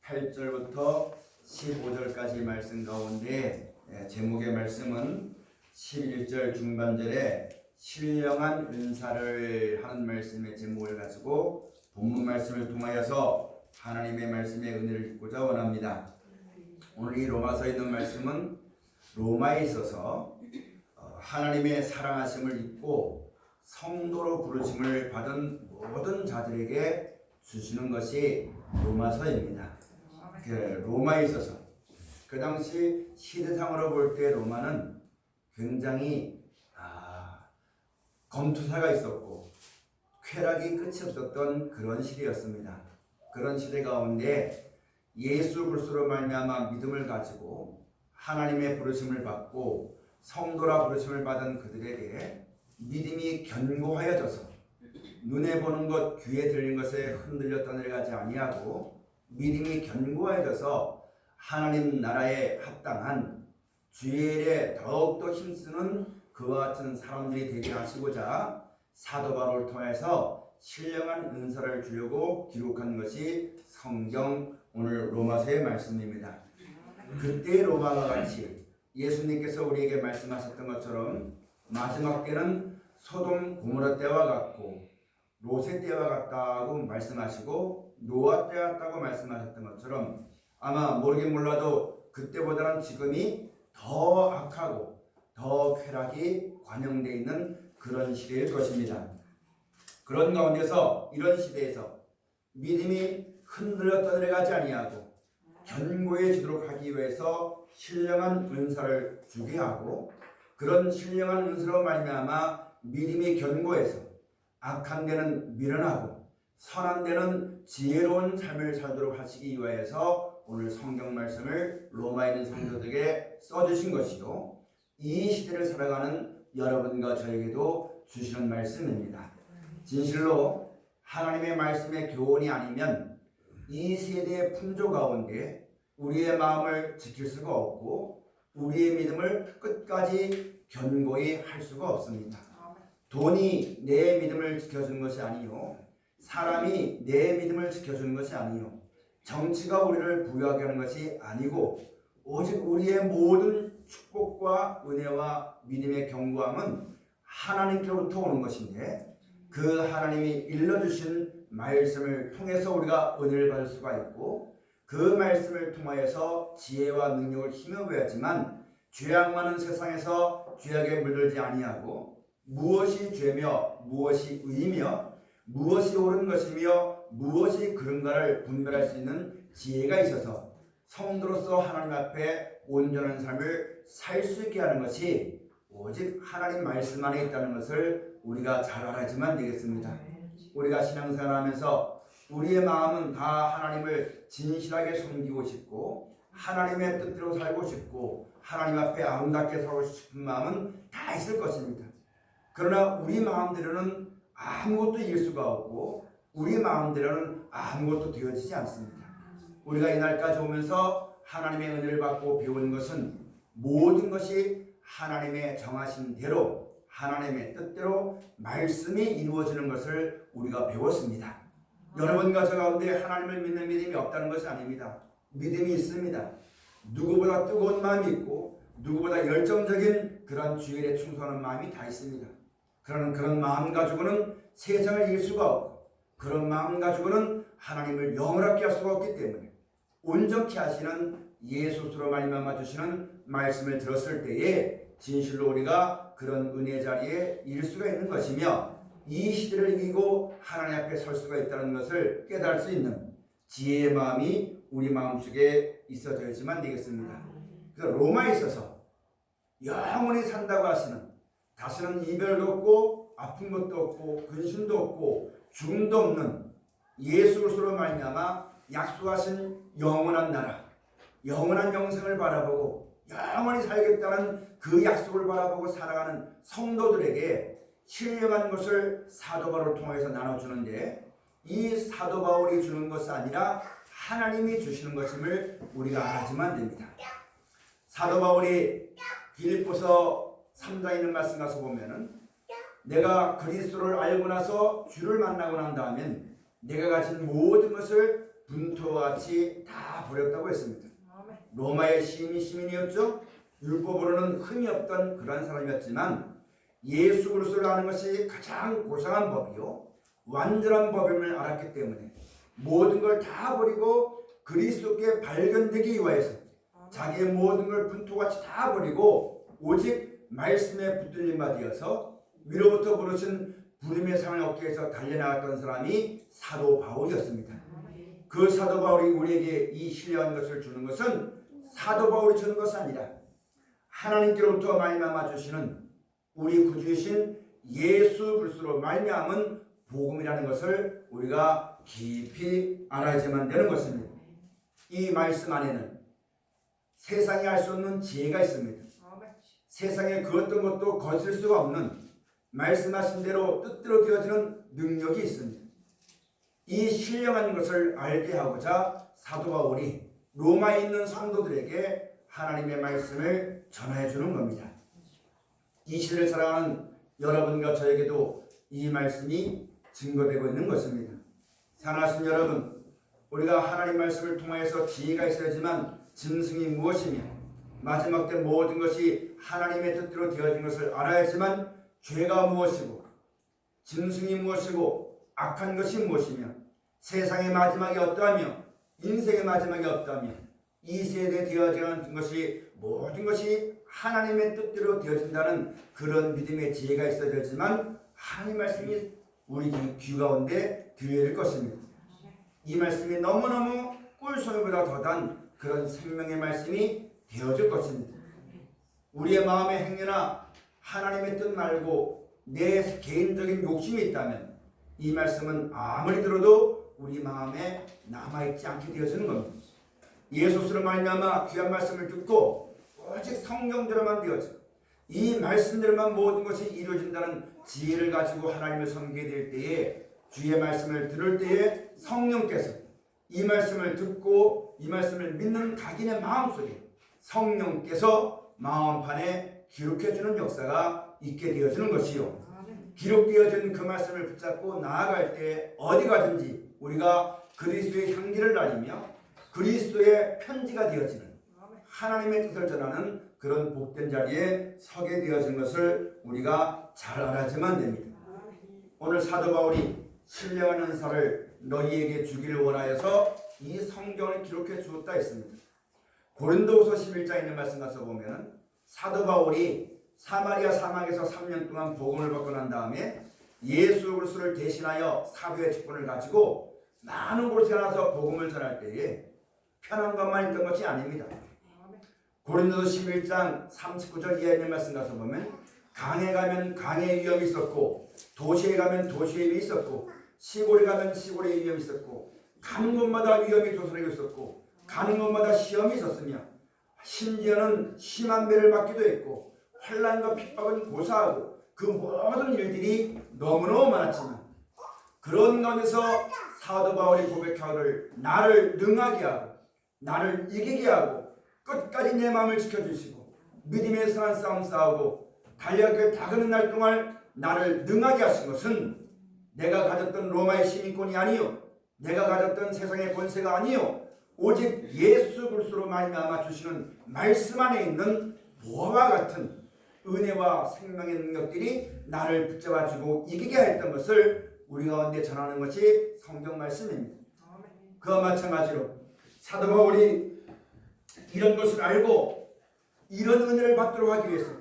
8절부터 15절까지 말씀 가운데 제목의 말씀은 11절 중반절에 신령한 은사를 하는 말씀의 제목을 가지고 본문 말씀을 통하여서 하나님의 말씀의 은혜를 읽고자 원합니다. 오늘 이 로마서에 있는 말씀은 로마에 있어서 하나님의 사랑하심을 입고 성도로 부르심을 받은 모든 자들에게 주시는 것이 로마서입니다. 로마에 있어서 그 당시 시대상으로 볼 때 로마는 굉장히 검투사가 있었고 쾌락이 끝이 없었던 그런 시대였습니다. 그런 시대 가운데 예수 그리스도로 말미암아 믿음을 가지고 하나님의 부르심을 받고 성도라 부르심을 받은 그들에게 믿음이 견고하여져서 눈에 보는 것, 귀에 들리는 것에 흔들려 떠내려가지 아니하고 믿음이 견고해져서 하나님 나라에 합당한 주의 일에 더욱더 힘쓰는 그와 같은 사람들이 되게 하시고자 사도 바울을 통해서 신령한 은사를 주려고 기록한 것이 성경 오늘 로마서의 말씀입니다. 그때 로마와 같이 예수님께서 우리에게 말씀하셨던 것처럼 마지막 때는 소돔 고모라 때와 같고 롯의 때와 같다고 말씀하시고 노아 때 같다고 말씀하셨던 것처럼 아마 모르긴 몰라도 그때보다는 지금이 더 악하고 더 쾌락이 관영되어 있는 그런 시대일 것입니다. 그런 가운데서 이런 시대에서 믿음이 흔들려 떠내려가지 아니하고 견고해지도록 하기 위해서 신령한 은사를 주게 하고 그런 신령한 은사로 말미암아 믿음이 견고해서 악한 데는 미련하고 선한 데는 지혜로운 삶을 살도록 하시기 위하여서 오늘 성경 말씀을 로마에 있는 성도들에게 써주신 것이요 이 시대를 살아가는 여러분과 저에게도 주시는 말씀입니다. 진실로 하나님의 말씀의 교훈이 아니면 이 세대의 풍조 가운데 우리의 마음을 지킬 수가 없고 우리의 믿음을 끝까지 견고히 할 수가 없습니다. 돈이 내 믿음을 지켜주는 것이 아니요 사람이 내 믿음을 지켜주는 것이 아니요 정치가 우리를 부유하게 하는 것이 아니고 오직 우리의 모든 축복과 은혜와 믿음의 견고함은 하나님께로부터 오는 것인데 그 하나님이 일러주신 말씀을 통해서 우리가 은혜를 받을 수가 있고 그 말씀을 통하여서 지혜와 능력을 힘입어야지만 죄악 많은 세상에서 죄악에 물들지 아니하고 무엇이 죄며 무엇이 의이며 무엇이 옳은 것이며 무엇이 그른가를 분별할 수 있는 지혜가 있어서 성도로서 하나님 앞에 온전한 삶을 살 수 있게 하는 것이 오직 하나님 말씀 안에 있다는 것을 우리가 잘 알아야지만 되겠습니다. 우리가 신앙생활하면서 우리의 마음은 다 하나님을 진실하게 섬기고 싶고 하나님의 뜻대로 살고 싶고 하나님 앞에 아름답게 살고 싶은 마음은 다 있을 것입니다. 그러나 우리 마음대로는 아무것도 이길 수가 없고 우리 마음대로는 아무것도 되어지지 않습니다. 우리가 이날까지 오면서 하나님의 은혜를 받고 배운 것은 모든 것이 하나님의 정하신 대로 하나님의 뜻대로 말씀이 이루어지는 것을 우리가 배웠습니다. 여러분과 저 가운데 하나님을 믿는 믿음이 없다는 것이 아닙니다. 믿음이 있습니다. 누구보다 뜨거운 마음이 있고 누구보다 열정적인 그런 주일에 충성하는 마음이 다 있습니다. 그런 마음 가지고는 세상을 이길 수가 없고 그런 마음 가지고는 하나님을 영원하게 할 수가 없기 때문에 온전케 하시는 예수로 말미암아 주시는 말씀을 들었을 때에 진실로 우리가 그런 은혜 자리에 일 수가 있는 것이며 이 시대를 이기고 하나님 앞에 설 수가 있다는 것을 깨달을 수 있는 지혜의 마음이 우리 마음속에 있어져야지만 되겠습니다. 그래서 로마에 있어서 영원히 산다고 하시는 다시는 이별도 없고 아픈 것도 없고 근심도 없고 죽음도 없는 예수 그리스도로 말미암아 약속하신 영원한 나라, 영원한 영생을 바라보고 영원히 살겠다는 그 약속을 바라보고 살아가는 성도들에게 신령한 것을 사도 바울을 통해서 나눠주는데 이 사도 바울이 주는 것이 아니라 하나님이 주시는 것임을 우리가 알아야지만 됩니다. 사도 바울이 빌립보서 3장에 있는 말씀 가서 보면은 내가 그리스도를 알고 나서 주를 만나고 난 다음엔 내가 가진 모든 것을 분토와 같이 다 버렸다고 했습니다. 로마의 시민이었죠. 율법으로는 흠이 없던 그런 사람이었지만 예수 그리스도를 아는 것이 가장 고상한 법이요 완전한 법임을 알았기 때문에 모든 걸 다 버리고 그리스도께 발견되기 위하여서 자기의 모든 걸 분토같이 다 버리고 오직 말씀에 붙들린 바 되어서 위로부터 부르신 부름의 상을 얻기 위해서 달려나갔던 사람이 사도 바울이었습니다. 그 사도 바울이 우리에게 이 신령한 것을 주는 것은 사도 바울이 주는 것이 아니라 하나님께로부터 말미암아 주시는 우리 구주이신 예수 그리스도로 말미암은 복음이라는 것을 우리가 깊이 알아야지만 되는 것입니다. 이 말씀 안에는 세상이 알 수 없는 지혜가 있습니다. 세상에 그 어떤 것도 거슬 수가 없는 말씀하신 대로 뜻대로 되어지는 능력이 있습니다. 이 신령한 것을 알게 하고자 사도 바울이 로마에 있는 성도들에게 하나님의 말씀을 전해 주는 겁니다. 이 시대를 살아가는 여러분과 저에게도 이 말씀이 증거되고 있는 것입니다. 사랑하신 여러분, 우리가 하나님 말씀을 통하여서 지혜가 있어야지만 짐승이 무엇이며 마지막 때 모든 것이 하나님의 뜻대로 되어진 것을 알아야지만 죄가 무엇이고 짐승이 무엇이고 악한 것이 무엇이며 세상의 마지막이 어떠하며 인생의 마지막이 어떠하며 이 세대에 되어지는 것이 모든 것이 하나님의 뜻대로 되어진다는 그런 믿음의 지혜가 있어야 되지만 하나님 말씀이 우리 귀 가운데 들려야 될 것입니다. 이 말씀이 너무너무 꿀송이보다 더단 그런 생명의 말씀이 되어질 것입니다. 우리의 마음의 행위나 하나님의 뜻 말고 내 개인적인 욕심이 있다면 이 말씀은 아무리 들어도 우리 마음에 남아있지 않게 되어지는 겁니다. 예수스로 말미암아 귀한 말씀을 듣고 오직 성경대로만 되어져 이 말씀대로만 모든 것이 이루어진다는 지혜를 가지고 하나님을 섬기게 될 때에 주의 말씀을 들을 때에 성령께서 이 말씀을 듣고 이 말씀을 믿는 각인의 마음속에 성령께서 마음판에 기록해주는 역사가 있게 되어지는 것이요. 기록되어진 그 말씀을 붙잡고 나아갈 때 어디 가든지 우리가 그리스도의 향기를 날리며 그리스도의 편지가 되어지는 하나님의 뜻을 전하는 그런 복된 자리에 서게 되어진 것을 우리가 잘 알아야만 됩니다. 오늘 사도 바울이 신령한 은사를 너희에게 주기를 원하여서 이 성경을 기록해 주었다 했습니다. 고린도후서 11장에 있는 말씀 가서 보면 사도 바울이 사마리아 사막에서 3년 동안 복음을 받고 난 다음에 예수 그리스도를 대신하여 사도의 직분을 가지고 많은 곳에 나서 복음을 전할 때에 편한 것만 있던 것이 아닙니다. 고린도서 11장 39절 이하에 있는 말씀 가서 보면 강에 가면 강의 위험이 있었고 도시에 가면 도시의 위험이 있었고 시골에 가면 시골의 위험이 있었고 가는 곳마다 위험이 도사리고 있었고 가는 곳마다 시험이 있었으며 심지어는 심한 매를 맞기도 했고 환난과 핍박은 고사하고 그 모든 일들이 너무너무 많았지만 그런 가운데서 사도 바울이 고백하기를 나를 능하게 하고 나를 이기게 하고 끝까지 내 마음을 지켜주시고 믿음의 선한 싸움 싸우고 달려갈 다가는 날 동안 나를 능하게 하신 것은 내가 가졌던 로마의 시민권이 아니요 내가 가졌던 세상의 권세가 아니요 오직 예수 그리스도로 말미암아 주시는 말씀 안에 있는 보화와 같은 은혜와 생명의 능력들이 나를 붙잡아주고 이기게 했던 것을 우리 가운데 전하는 것이 성경 말씀입니다. 그와 마찬가지로 사도 바울이 이런 것을 알고 이런 은혜를 받도록 하기 위해서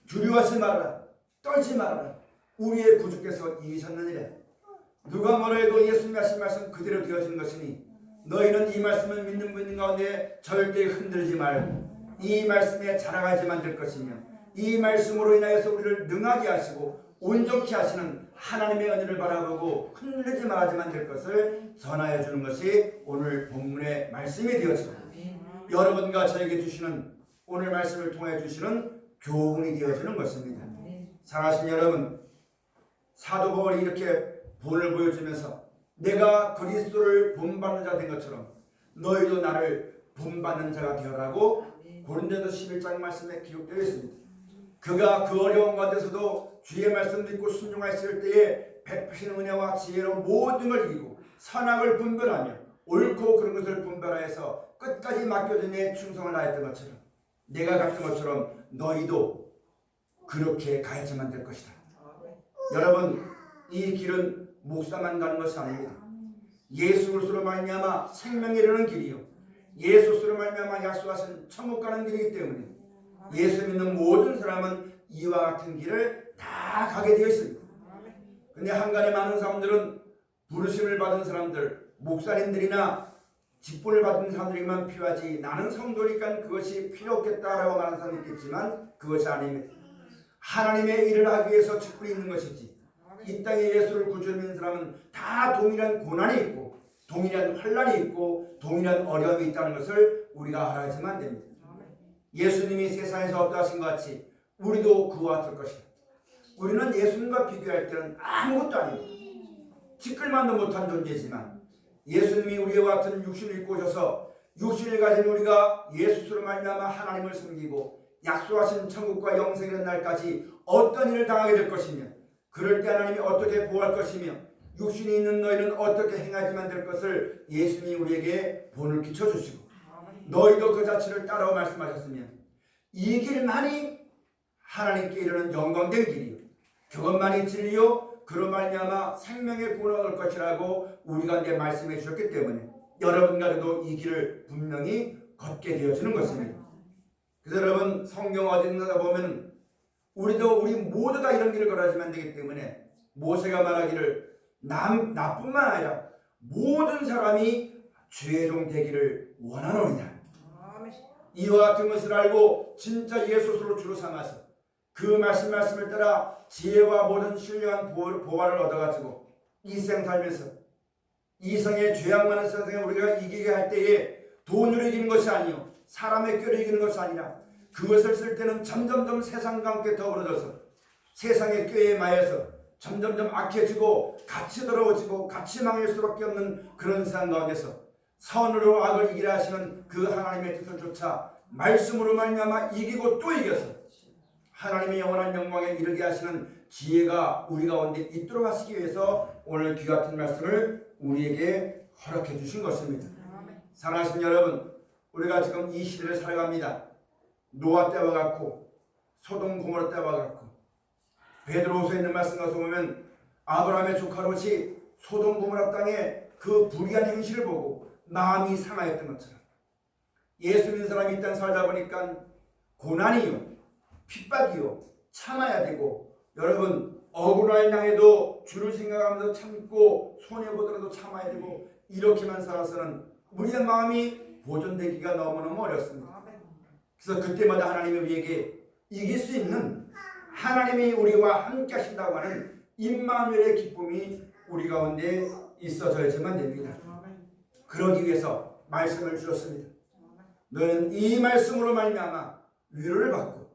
두려워하지 말아라 떨지 말아라 우리의 구주께서 이기셨느니라. 누가 뭐라 해도 예수님이 하신 말씀 그대로 되어지는 것이니 너희는 이 말씀을 믿는 분 가운데 절대 흔들지 말고 이 말씀에 자랑하지만 될 것이며 이 말씀으로 인하여서 우리를 능하게 하시고 온전케 하시는 하나님의 은혜를 바라보고 흔들지 말아야만 될 것을 전하여 주는 것이 오늘 본문의 말씀이 되어집니다. 여러분과 저에게 주시는 오늘 말씀을 통해 주시는 교훈이 되어지는 것입니다. 사랑하신 여러분, 사도 바울이 이렇게 본을 보여주면서 내가 그리스도를 본받는 자 된 것처럼 너희도 나를 본받는 자가 되어라고 고린도서 11장 말씀에 기록되어 있습니다. 그가 그 어려운 가운데서도 주의 말씀 듣고 순종하였을 때에 베푸신 은혜와 지혜로 모든 걸 이기고 선악을 분별하며 옳고 그런 것을 분별하여서 끝까지 맡겨진 내 충성을 다했던 것처럼 내가 갔던 것처럼 너희도 그렇게 가야지만 될 것이다. 여러분, 이 길은 목사만 가는 것이 아닙니다. 예수 그리스도로 말미암아 생명에 이르는 길이요, 예수 그리스도로 말미암아 약속하신 천국 가는 길이기 때문에 예수 믿는 모든 사람은 이와 같은 길을 다 가게 되어 있습니다. 근데 한간에 많은 사람들은 부르심을 받은 사람들, 목사님들이나 직분을 받은 사람들에게만 필요하지 나는 성도니까 그것이 필요 없겠다라고 말하는 사람이 있겠지만 그것이 아닙니다. 하나님의 일을 하기 위해서 직분이 있는 것이지 이 땅에 예수를 구주로 믿는 사람은 다 동일한 고난이 있고 동일한 환난이 있고 동일한 어려움이 있다는 것을 우리가 알아야지만 됩니다. 예수님이 세상에서 어떠하신 것 같이 우리도 그와 같을 것이다. 우리는 예수님과 비교할 때는 아무것도 아닙니다. 티끌만도 못한 존재지만 예수님이 우리와 같은 육신을 입고 오셔서 육신을 가진 우리가 예수로 말미암아 하나님을 섬기고 약속하신 천국과 영생의 날까지 어떤 일을 당하게 될 것이며 그럴 때 하나님이 어떻게 보호할 것이며 육신이 있는 너희는 어떻게 행하지만 될 것을 예수님이 우리에게 본을 끼쳐주시고 너희도 그 자체를 따라오 말씀하셨으며 이 길만이 하나님께 이르는 영광된 길이요 그것만이 진리요 그로 말미암아 생명의 구원을 얻을 것이라고 우리 가운데 말씀해 주셨기 때문에 여러분과도 이 길을 분명히 걷게 되어지는 것입니다. 그래서 여러분 성경 어딘가 보면 우리 모두 다 이런 길을 걸어야지만 되기 때문에 모세가 말하기를 나뿐만 아니라 모든 사람이 죄종 되기를 원하노니라. 이와 같은 것을 알고 진짜 예수로 주로 삼아서 그 말씀을 따라 지혜와 모든 신령한 보화를 얻어가지고 이 생 살면서 이성의 죄악 많은 세상에 우리가 이기게 할 때에 돈으로 이기는 것이 아니요 사람의 꾀로 이기는 것이 아니라 그것을 쓸 때는 점점점 세상과 함께 더불어져서 세상의 꾀에 마여서 점점점 악해지고 같이 더러워지고 같이 망할 수밖에 없는 그런 세상 가운데서 선으로 악을 이기라 하시는 그 하나님의 뜻을 쫓아 말씀으로 말미암아 이기고 또 이겨서 하나님의 영원한 영광에 이르게 하시는 지혜가 우리 가운데 있도록 하시기 위해서 오늘 귀 같은 말씀을 우리에게 허락해 주신 것입니다. 사랑하신 여러분, 우리가 지금 이 시대를 살아갑니다. 노아 때와 같고 소돔 고모라 때와 같고 베드로후서에 있는 말씀 가서 보면 아브라함의 조카 롯이 소돔 고모라 땅에 그 불의한 행실을 보고 마음이 상하였던 것처럼 예수 믿는 사람이 이 땅 살다 보니까 고난이요 핍박이요 참아야 되고 여러분 억울한 향해도 주를 생각하면서 참고 손해보더라도 참아야 되고 이렇게만 살아서는 우리의 마음이 보존되기가 너무너무 어렵습니다. 그래서 그때마다 하나님이 우리에게 이길 수 있는 하나님이 우리와 함께 하신다고 하는 임마누엘의 기쁨이 우리 가운데 있어져야지만 됩니다. 그러기 위해서 말씀을 주셨습니다. 너는 이 말씀으로 말미암아 위로를 받고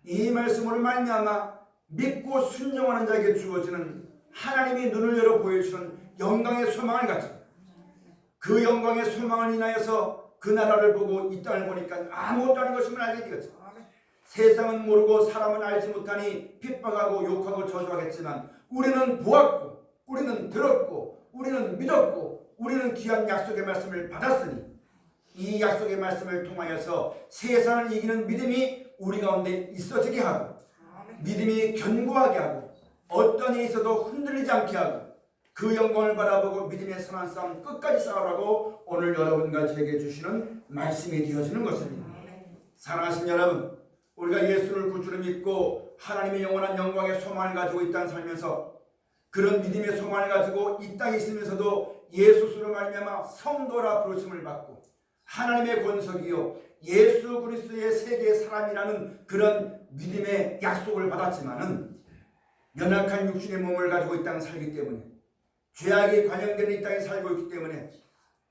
이 말씀으로 말미암아 믿고 순종하는 자에게 주어지는 하나님이 눈을 열어 보여주는 영광의 소망을 가지고 그 영광의 소망을 인하여서 그 나라를 보고 이 땅을 보니까 아무것도 아닌 것임을 알게 되었죠. 세상은 모르고 사람은 알지 못하니 핍박하고 욕하고 저주하겠지만 우리는 보았고 우리는 들었고 우리는 믿었고 우리는 귀한 약속의 말씀을 받았으니 이 약속의 말씀을 통하여서 세상을 이기는 믿음이 우리 가운데 있어지게 하고 믿음이 견고하게 하고 어떤 일이 있어도 흔들리지 않게 하고 그 영광을 바라보고 믿음의 선한 싸움 끝까지 싸우라고 오늘 여러분과 저에게 주시는 말씀이 되어지는 것입니다. 사랑하신 여러분, 우리가 예수를 구주로 믿고 하나님의 영원한 영광의 소망을 가지고 이 땅 살면서 그런 믿음의 소망을 가지고 이 땅에 있으면서도 예수로 말미암아 성도라 부르심을 받고 하나님의 권속이요 예수 그리스도의 세계의 사람이라는 그런 믿음의 약속을 받았지만은 연약한 육신의 몸을 가지고 이 땅에 살기 때문에 죄악이 관영되는 이 땅에 살고 있기 때문에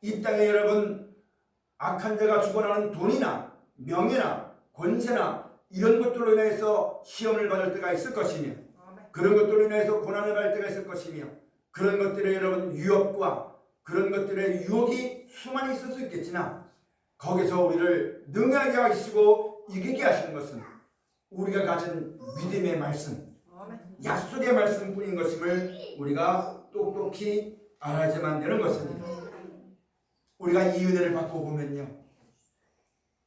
이 땅에 여러분 악한 자가 주관하는 돈이나 명예나 권세나 이런 것들로 인해서 시험을 받을 때가 있을 것이며 그런 것들로 인해서 고난을 받을 때가 있을 것이며 그런 것들의 여러분 위협과 그런 것들의 유혹이 수많이 있을 수 있겠지만 거기서 우리를 능하게 하시고 이기게 하시는 것은 우리가 가진 믿음의 말씀, 약속의 말씀뿐인 것임을 우리가 똑똑히 알아야지만 되는 것입니다. 우리가 이 은혜를 받고 보면요,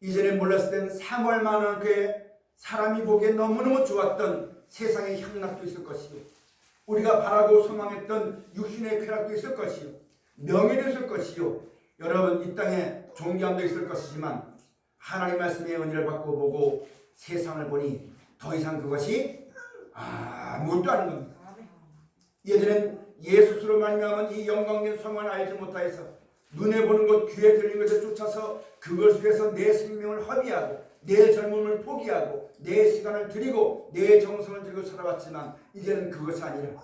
이전에 몰랐을 땐 사모할 만한 교회, 사람이 보기에 너무너무 좋았던 세상의 향락도 있을 것이요, 우리가 바라고 소망했던 육신의 쾌락도 있을 것이요, 명예도 있을 것이요, 여러분 이 땅에 존귀함도 있을 것이지만 하나님 말씀의 은혜를 받고 보고 세상을 보니 더 이상 그것이 아무것도 아닌 겁니다. 예전엔 예수스로 말미암은 이 영광된 소망을 알지 못하여서 눈에 보는 것, 귀에 들리는 것에 쫓아서 그것을 위해서 내 생명을 허비하고 내 젊음을 포기하고 내 시간을 드리고 내 정성을 들고 살아왔지만 이제는 그것이 아니라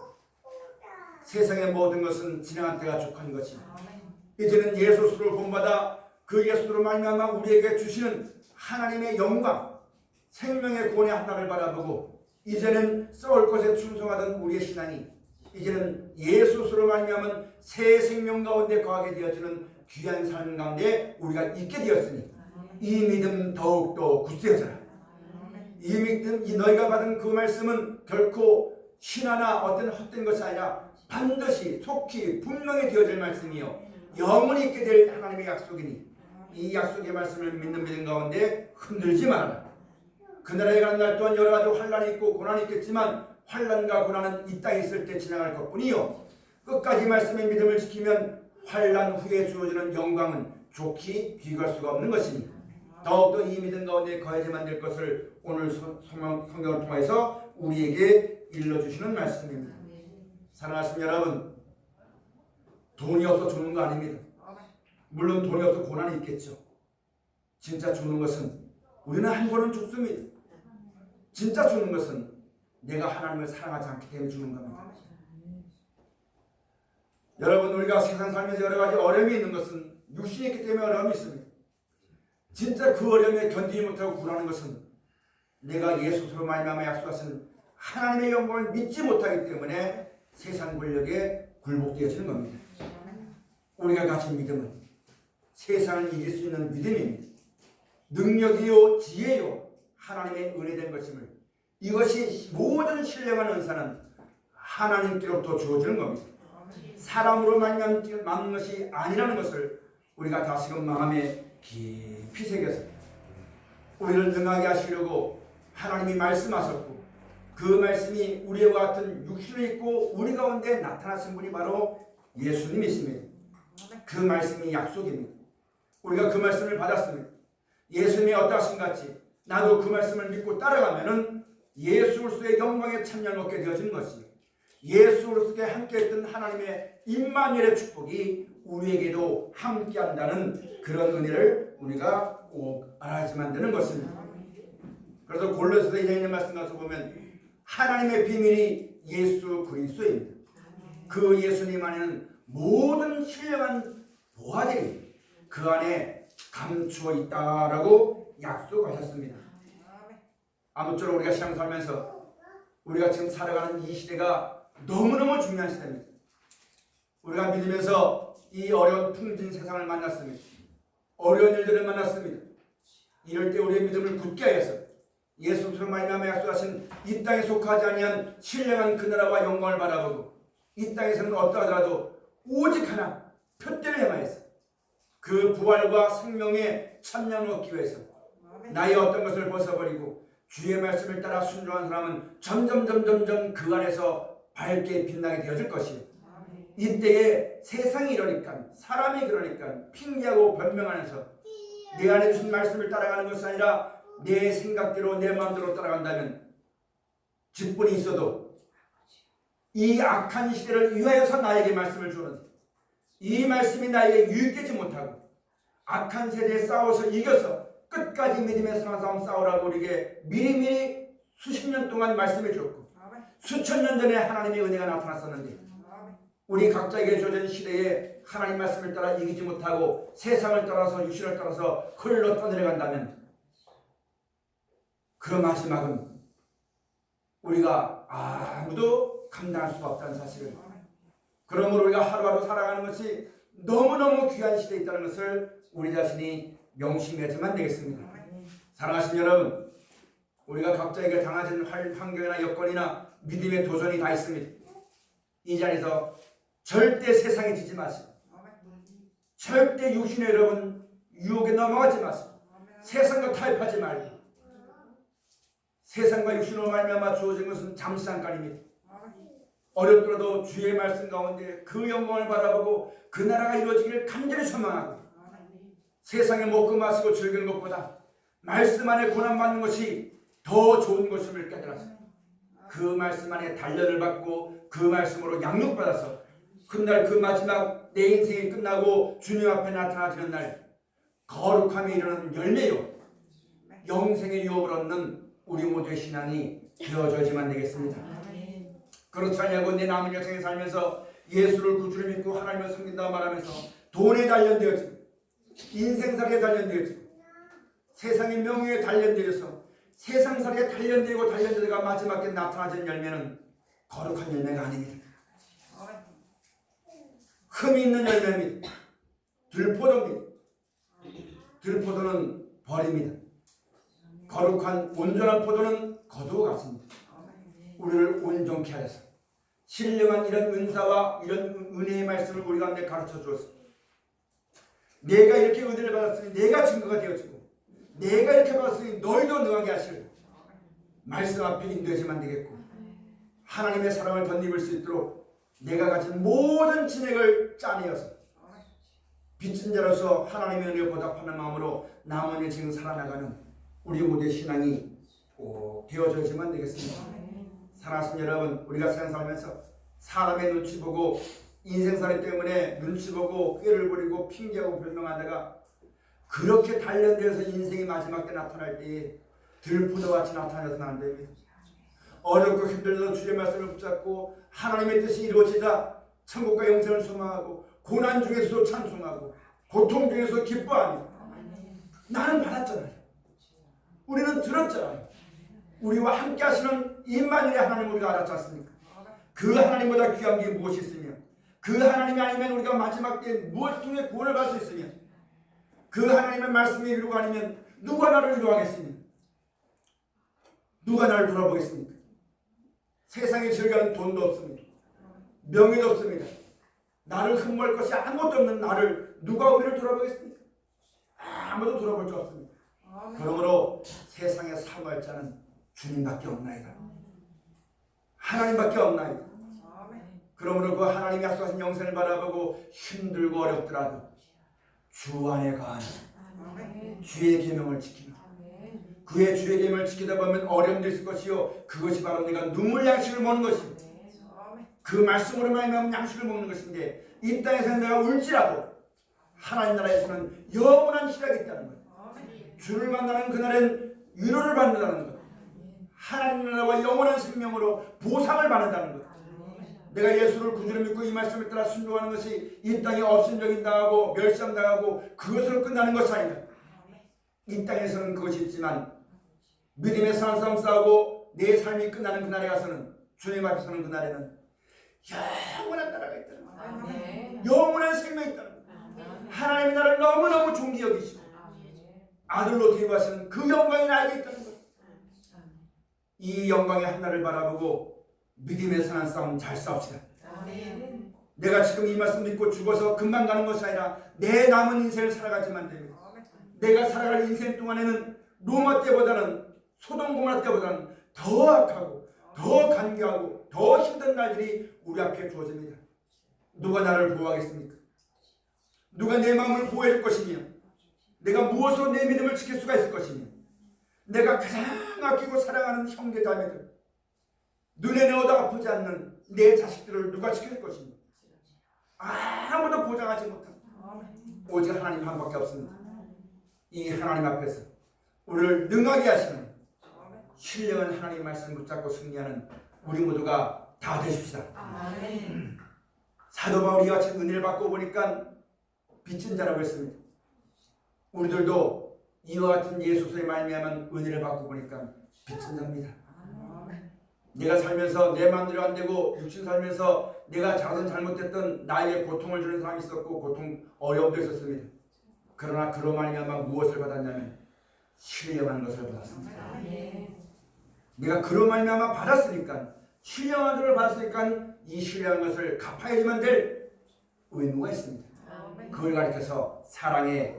세상의 모든 것은 지나간 때가 족한 것이, 이제는 예수스로 본받아 그 예수로 말미암아 우리에게 주시는 하나님의 영광, 생명의 구원의 하나를 바라보고 이제는 썩을 것에 충성하던 우리의 신앙이 이제는 예수스로 말미암은 새 생명 가운데 거하게 되어지는 귀한 삶 가운데 우리가 있게 되었으니 이 믿음 더욱더 굳세어져라. 이 믿음, 이 너희가 받은 그 말씀은 결코 신화나 어떤 헛된 것이 아니라 반드시 속히 분명히 되어질 말씀이요 영원히 있게 될 하나님의 약속이니 이 약속의 말씀을 믿는 믿음 가운데 흔들지 말아라. 그날에 가는 날 또한 여러 가지 환난이 있고 고난이 있겠지만 환난과 고난은 이 땅에 있을 때 지나갈 것뿐이요 끝까지 말씀의 믿음을 지키면 환난 후에 주어지는 영광은 좋게 비교할 수가 없는 것이니 더욱더 이 믿음 가운데 거해야만 될 것을 오늘 성경을 통해서 우리에게 일러주시는 말씀입니다. 사랑하시는 여러분, 돈이 없어 죽는 거 아닙니다. 물론 돈이 없어 고난이 있겠죠. 진짜 죽는 것은 우리는 한 번은 죽습니다. 진짜 죽는 것은 내가 하나님을 사랑하지 않기 때문에 죽는 겁니다. 여러분, 우리가 세상 살면서 여러 가지 어려움이 있는 것은 육신이 있기 때문에 어려움이 있습니다. 진짜 그 어려움에 견디지 못하고 굴하는 것은 내가 예수로 말미암아 약속하신 하나님의 영광을 믿지 못하기 때문에 세상 권력에 굴복되어지는 겁니다. 우리가 가진 믿음은 세상을 이길 수 있는 믿음입니다. 능력이요 지혜요 하나님의 은혜된 것임을, 이것이 모든 신령한 은사는 하나님께로부터 주어지는 겁니다. 사람으로 만난 것이 아니라는 것을 우리가 다시금 마음에 깊이 새겨서 우리를 능하게 하시려고 하나님이 말씀하셨고 그 말씀이 우리와 같은 육신을 입고 우리 가운데 나타나신 분이 바로 예수님이십니다. 그 말씀이 약속입니다. 우리가 그 말씀을 받았습니다. 예수님이 어떠하신 같이 나도 그 말씀을 믿고 따라가면은 예수 그리스도의 영광에 참여를 얻게 되어지는 것이요 예수 그리스도에 함께했던 하나님의 임마누엘의 축복이 우리에게도 함께한다는 그런 은혜를 우리가 꼭 알아야지만 되는 것입니다. 그래서 골로새서 2장에 있는 말씀 가서 보면 하나님의 비밀이 예수 그리스도입니다. 그 예수님 안에는 모든 신령한 보화들이 그 안에 감추어 있다라고 약속하셨습니다. 아무쪼록 우리가 신앙 살면서 우리가 지금 살아가는 이 시대가 너무너무 중요한 시대입니다. 우리가 믿으면서 이 어려운 풍진 세상을 만났습니다. 어려운 일들을 만났습니다. 이럴 때 우리의 믿음을 굳게 하여서 예수 그리스도로 말미암아 약속하신 이 땅에 속하지 아니한 신령한 그 나라와 영광을 바라보고 이 땅에서는 어떠하더라도 오직 하나 표대를 향하여서 그 부활과 생명의 참여를 얻기 위해서 나의 어떤 것을 벗어버리고 주의 말씀을 따라 순종한 사람은 점점 그 안에서 밝게 빛나게 되어질 것이에요. 이때에 세상이 이러니까 사람이 그러니까 핑계하고 변명하면서 내 안에 주신 말씀을 따라가는 것이 아니라 내 생각대로 내 마음대로 따라간다면 직분이 있어도 이 악한 시대를 위하여서 나에게 말씀을 주는 이 말씀이 나에게 유익되지 못하고 악한 세대에 싸워서 이겨서 끝까지 믿음의 싸움 싸우라고 우리에게 미리미리 수십 년 동안 말씀해 주었고 수천 년 전에 하나님의 은혜가 나타났었는데 우리 각자에게 주어진 시대에 하나님 말씀을 따라 이기지 못하고 세상을 따라서 육신을 따라서 흘러 떠내려간다면 그 마지막은 우리가 아무도 감당할 수가 없다는 사실을, 그러므로 우리가 하루하루 살아가는 것이 너무너무 귀한 시대에 있다는 것을 우리 자신이 명심해야만 되겠습니다. 사랑하시는 여러분, 우리가 각자에게 당하는 환경이나 여건이나 믿음의 도전이 다 있습니다. 이 자리에서 절대 세상에 지지 마시고 절대 육신의 여러분 유혹에 넘어가지 마세요. 세상과 타협하지 말고 세상과 육신으로 말미암아 주어진 것은 잠시간입니다. 어렵더라도 주의 말씀 가운데 그 영광을 바라보고 그 나라가 이루어지기를 간절히 소망하고 세상에 먹고 마시고 즐기는 것보다 말씀 안에 고난받는 것이 더 좋은 것임을 깨달아서 그 말씀 안에 단련을 받고 그 말씀으로 양육받아서 그날 그 마지막 내 인생이 끝나고 주님 앞에 나타나지는 날 거룩함에 이르는 열매요 영생의 유업을 얻는 우리 모두의 신앙이 되어져야지만 되겠습니다. 그렇지 않냐고 내 남은 여생에 살면서 예수를 구주를 믿고 하나님을 섬긴다고 말하면서 돈에 단련되었지 인생살이에 단련되었지 세상의 명예에 단련되어서 세상살이에 단련되고 단련되다가 마지막에 나타나는 열매는 거룩한 열매가 아닙니다. 흠이 있는 열매입니다. 들포도입니다. 들포도는 벌입니다. 거룩한 온전한 포도는 거두어 같습니다. 우리를 온전케 하여서 신령한 이런 은사와 이런 은혜의 말씀을 우리 가운데 가르쳐 주었습니다. 내가 이렇게 은혜를 받았으니 내가 증거가 되어지고 내가 이렇게 받았으니 너희도 능하게 하시고 말씀 앞에 인도해지만 되겠고 하나님의 사랑을 덧입을 수 있도록 내가 가진 모든 진액을 짜내어서 빚진 자로서 하나님의 은혜에 보답하는 마음으로 남은 인생 살아나가는 우리 모두의 신앙이 되어져야지만 되겠습니다. 사랑하시는 여러분, 우리가 세상 살면서 사람의 눈치 보고 인생살이 때문에 눈치 보고 꾀를 부리고 핑계하고 변명하다가 그렇게 단련되어서 인생이 마지막 때 나타날 때에 들포도같이 나타나서는 안 됩니다. 어렵고 힘들어도 주의 말씀을 붙잡고 하나님의 뜻이 이루어지다 천국과 영생을 소망하고 고난 중에서도 찬송하고 고통 중에서도 기뻐하며 나는 받았잖아요. 우리는 들었잖아요. 우리와 함께 하시는 임마누엘의 하나님 우리가 알았지 않습니까? 그 하나님보다 귀한 게 무엇이 있으며 그 하나님이 아니면 우리가 마지막 때에 무엇을 통해 구원을 받을 수 있으며 그 하나님의 말씀이 이루고 아니면 누가 나를 이루하겠습니까? 누가 나를 돌아보겠습니까? 세상에 즐겨하는 돈도 없습니다. 명예도 없습니다. 나를 흠모할 것이 아무것도 없는 나를 누가 우리를 돌아보겠습니까? 아무도 돌아볼 수 없습니다. 그러므로 세상에 사모할 자는 주님밖에 없나이다. 하나님밖에 없나이다. 그러므로 그 하나님이 약속하신 영생을 바라보고 힘들고 어렵더라도 주 안에 거하는 주의 계명을 지키며 그의 주의 계명을 지키다 보면 어려움도 있을 것이요 그것이 바로 내가 눈물 양식을 먹는 것입니다. 그 말씀으로 말미암아 양식을 먹는 것인데 이 땅에서 내가 울지라도 하나님 나라에서는 영원한 희락이 있다는 것. 주를 만나는 그날엔 위로를 받는다는 것. 하나님 나라와 영원한 생명으로 보상을 받는다는 것. 내가 예수를 구주로 믿고 이 말씀을 따라 순종하는 것이 이 땅에 업신적인 당하고 멸시당하고 그것으로 끝나는 것이 아니다. 이 땅에서는 그것이 있지만 믿음의 싸움 싸우고 내 삶이 끝나는 그날에 가서는 주님 앞에 서는 그날에는 영원한 나라가 있다는 거예요. 영원한 생명이 있다는 거예요. 하나님이 나를 너무너무 존귀 여기시고 아들로 대우하시는 그 영광이 나에게 있다는 거예요. 이 영광의 한날을 바라보고 믿음의 선한 싸움 잘 싸웁시다. 내가 지금 이 말씀 믿고 죽어서 금방 가는 것이 아니라 내 남은 인생을 살아가지만 됩니다. 내가 살아갈 인생 동안에는 로마 때보다는 소돔 고모라 때보다는 더 악하고 더 간교하고 더 힘든 날들이 우리 앞에 주어집니다. 누가 나를 보호하겠습니까? 누가 내 마음을 보호해 줄 것이며 내가 무엇으로 내 믿음을 지킬 수가 있을 것이며 내가 가장 아끼고 사랑하는 형제 자매들 눈에 넣어도 아프지 않는 내 자식들을 누가 지킬 것이며 아무도 보장하지 못한 오직 하나님 한 밖에 없습니다. 이 하나님 앞에서 우리를 능하게 하시는 신령한 하나님 말씀 붙잡고 승리하는 우리 모두가 다 되십시다. 사도 바울이 같이 은혜를 받고 보니까 빚진 자라고 했습니다. 우리들도 이와 같은 예수의 말미암은 은혜를 받고 보니까 빚진 자입니다. 내가 살면서 내 마음대로 안 되고 육신 살면서 내가 잘못했던 나에게 고통을 주는 사람이 있었고 고통 어려움도 있었습니다. 그러나 그로 말미암아 무엇을 받았냐면 신령한 것을 받았습니다. 내가 그로 말미암아 받았으니까 신령한 것을 받았으니까 이 신령한 것을 갚아야지만 될 의무가 있습니다. 그걸 가리켜서 사랑에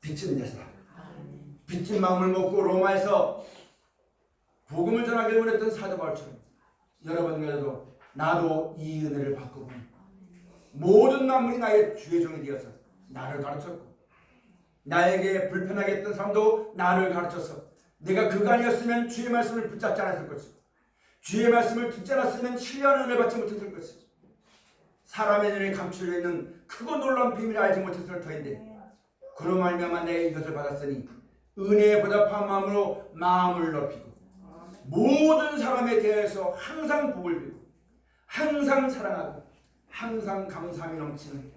빚진 자다. 빚진 마음을 먹고 로마에서 복음을 전하기를 원했던 사도 바울처럼 여러분들도 나도 이 은혜를 받고 보니 모든 만물이 나의 주의 종이 되어서 나를 가르쳤고 나에게 불편하게 했던 사람도 나를 가르쳐서 내가 그가 아니었으면 주의 말씀을 붙잡지 않았을 것이고 주의 말씀을 듣지 않았으면 신뢰하는 은혜 받지 못했을 것이고 사람의 눈에 감추려 있는 크고 놀라운 비밀을 알지 못했을 터인데 그로 말미암아 내가 이것을 받았으니 은혜에 보답한 마음으로 마음을 높이고 모든 사람에 대해서 항상 복을 빌고 항상 사랑하고 항상 감사함이 넘치는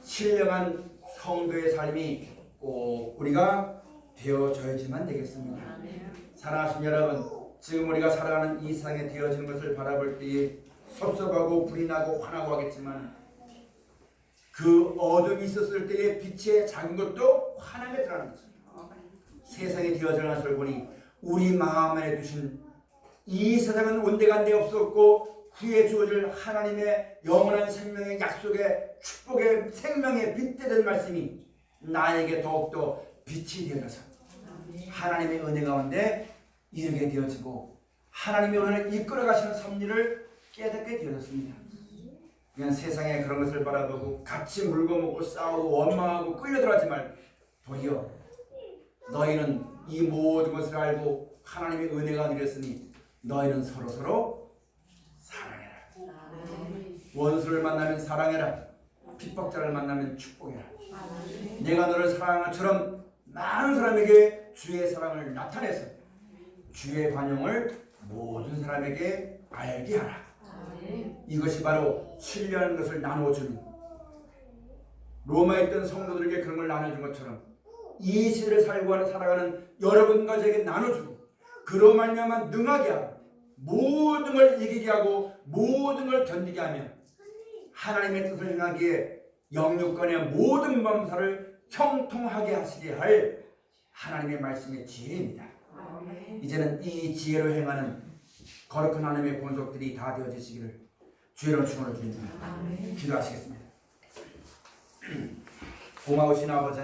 신령한 성도의 삶이 꼭 우리가 되어져야지만 되겠습니다. 사랑하신 여러분, 지금 우리가 살아가는 이 세상에 되어지는 것을 바라볼 때에 섭섭하고 불이 나고 화나고 하겠지만 그 어둠이 있었을 때의 빛의 작은 것도 환하게 드러나는 것입니다. 세상에 되어지는 것을 보니 우리 마음 안에 두신 이 세상은 온데간데 없었고 후에 주어질 하나님의 영원한 생명의 약속의 축복의 생명의 빛되는 말씀이 나에게 더욱더 빛이 되어서 하나님의 은혜 가운데 이르게 되어지고 하나님의 은혜를 이끌어 가시는 섭리를 깨닫게 되어졌습니다. 그냥 세상에 그런 것을 바라보고 같이 물고 먹고 싸우고 원망하고 끌려들어가지 말고 도리어 너희는 이 모든 것을 알고 하나님의 은혜가 내렸으니 너희는 서로서로 사랑해라. 원수를 만나면 사랑해라. 핍박자를 만나면 축복해라. 내가 너를 사랑한 것처럼 많은 사람에게 주의 사랑을 나타내서 주의 관용을 모든 사람에게 알게 하라. 이것이 바로 신뢰하는 것을 나눠주는 로마에 있던 성도들에게 그런 걸 나눠준 것처럼 이 시대를 살아가는 여러분과 저에게 나눠주고 그로 말미암아 능하게 하고 모든 걸 이기게 하고 모든 걸 견디게 하며 하나님의 뜻을 행하기에 영육간의 모든 범사를 형통하게 하시게 할 하나님의 말씀의 지혜입니다. 이제는 이 지혜로 행하는 거룩한 하나님의 본속들이 다 되어지시기를 주의로 축원을 드립니다. 기도하시겠습니다. 고마우신 아버지